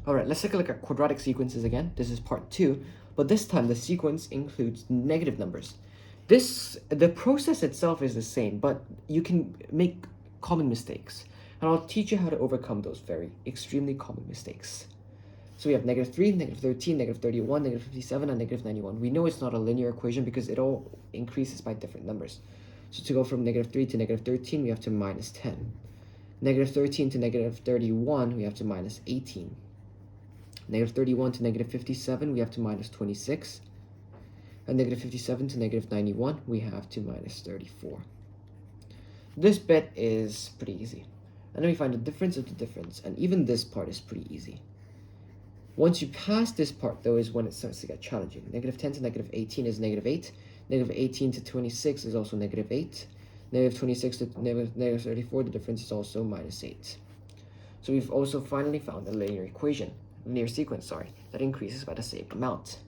All right, let's take a look at quadratic sequences again. This is part 2, but this time the sequence includes negative numbers. The process itself is the same, but you can make common mistakes. And I'll teach you how to overcome those very extremely common mistakes. So we have negative 3, negative 13, negative 31, negative 57, and negative 91. We know it's not a linear equation because it all increases by different numbers. So to go from negative 3 to negative 13, we have to minus 10. Negative 13 to negative 31, we have to minus 18. Negative 31 to negative 57, we have to minus 26. And negative 57 to negative 91, we have to minus 34. This bit is pretty easy. And then we find the difference of the difference, and even this part is pretty easy. Once you pass this part, though, is when it starts to get challenging. Negative 10 to negative 18 is negative 8. Negative 18 to 26 is also negative 8. Negative 26 to negative 34, the difference is also minus 8. So we've also finally found a linear sequence, that increases by the same amount.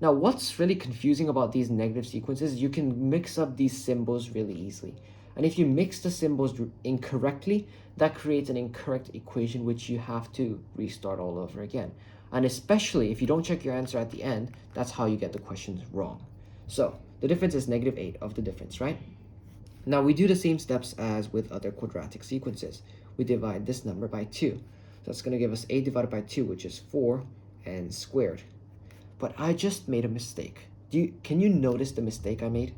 Now, what's really confusing about these negative sequences, you can mix up these symbols really easily. And if you mix the symbols incorrectly, that creates an incorrect equation which you have to restart all over again. And especially if you don't check your answer at the end, that's how you get the questions wrong. So the difference is negative 8 of the difference, right? Now we do the same steps as with other quadratic sequences. We divide this number by 2. So that's going to give us 8 divided by 2, which is 4n squared. But I just made a mistake. Can you notice the mistake I made?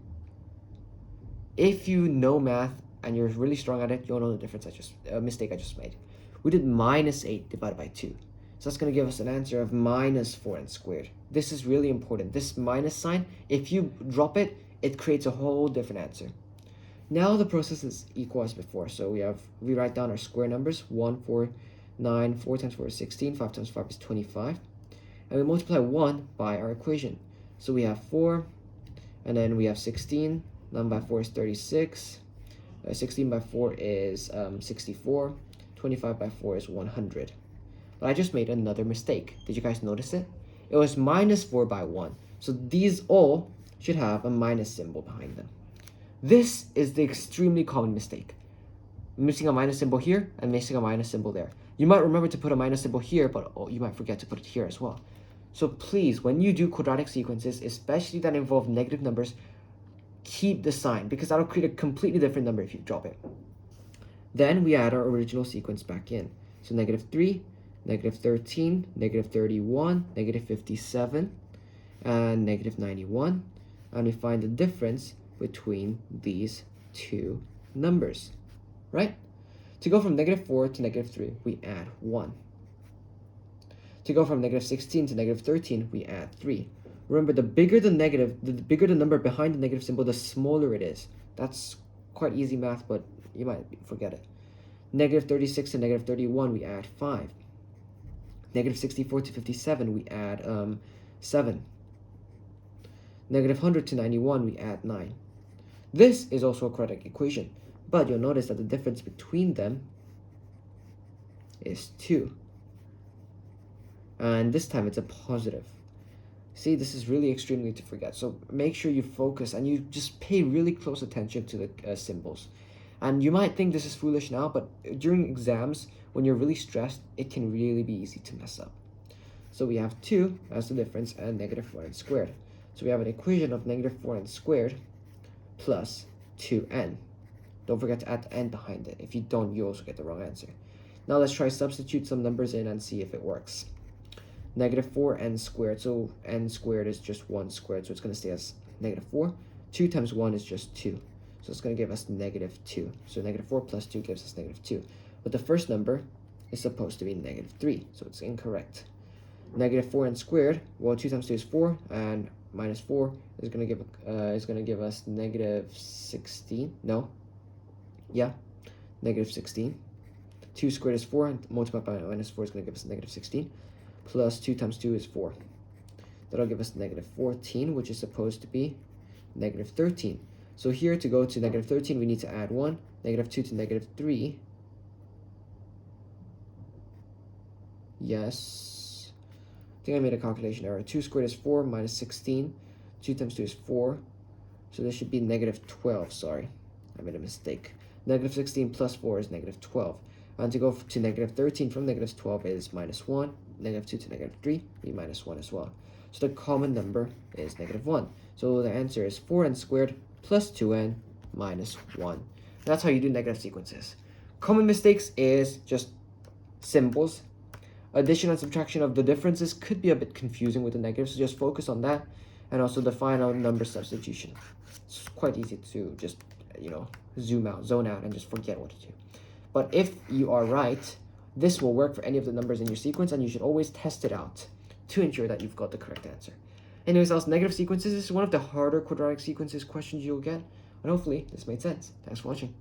If you know math and you're really strong at it, you'll know the mistake I just made. We did minus 8 divided by 2. So that's going to give us an answer of minus 4n squared. This is really important. This minus sign, if you drop it, it creates a whole different answer. Now the process is equal as before. So we write down our square numbers. 1, 4, 9, 4 times 4 is 16, 5 times 5 is 25. And we multiply 1 by our equation. So we have 4, and then we have 16. 9 by 4 is 36. 16 by 4 is 64. 25 by 4 is 100. But I just made another mistake. Did you guys notice it? It was minus 4 by 1. So these all should have a minus symbol behind them. This is the extremely common mistake. Missing a minus symbol here and missing a minus symbol there. You might remember to put a minus symbol here, but you might forget to put it here as well. So please, when you do quadratic sequences, especially that involve negative numbers, keep the sign, because that'll create a completely different number if you drop it. Then we add our original sequence back in. So negative 3, negative 13, negative 31, negative 57, and negative 91. And we find the difference between these two numbers, right? To go from negative 4 to negative 3, we add 1. To go from negative 16 to negative 13, we add 3. Remember, the bigger the number behind the negative symbol, the smaller it is. That's quite easy math, but you might forget it. Negative 36 to negative 31, we add 5. Negative 64 to 57, we add 7. Negative 100 to 91, we add 9. This is also a quadratic equation, but you'll notice that the difference between them is 2. And this time it's a positive. See, this is really extremely to forget. So make sure you focus and you just pay really close attention to the symbols. And you might think this is foolish now, but during exams, when you're really stressed, it can really be easy to mess up. So we have 2 as the difference and negative 4n squared. So we have an equation of negative 4n squared plus 2n. Don't forget to add the n behind it. If you don't, you also get the wrong answer. Now let's try substitute some numbers in and see if it works. Negative 4n squared, so n squared is just 1 squared, so it's going to stay as negative 4. 2 times 1 is just 2, so it's going to give us negative 2. So negative 4 plus 2 gives us negative 2. But the first number is supposed to be negative 3, so it's incorrect. Negative 4n squared, well, 2 times 2 is 4, and minus 4 is going to give us negative 16. No. Yeah, negative 16. 2 squared is 4, and multiplied by minus 4 is going to give us negative 16. Plus 2 times 2 is 4. That'll give us negative 14, which is supposed to be negative 13. So here, to go to negative 13, we need to add 1. Negative 2 to negative 3. Yes. I think I made a calculation error. 2 squared is 4 minus 16. 2 times 2 is 4. So this should be negative 12. Sorry, I made a mistake. Negative 16 plus 4 is negative 12. And to go to negative 13 from negative 12 is minus 1. Negative 2 to negative 3 be minus 1 as well. So the common number is negative 1. So the answer is 4n squared plus 2n minus 1. That's how you do negative sequences. Common mistakes is just symbols. Addition and subtraction of the differences could be a bit confusing with the negatives, so just focus on that. And also the final number substitution. It's quite easy to just, zone out, and just forget what to do. But if you are right, this will work for any of the numbers in your sequence, and you should always test it out to ensure that you've got the correct answer. Anyways, else negative sequences is one of the harder quadratic sequences questions you'll get, and hopefully this made sense. Thanks for watching.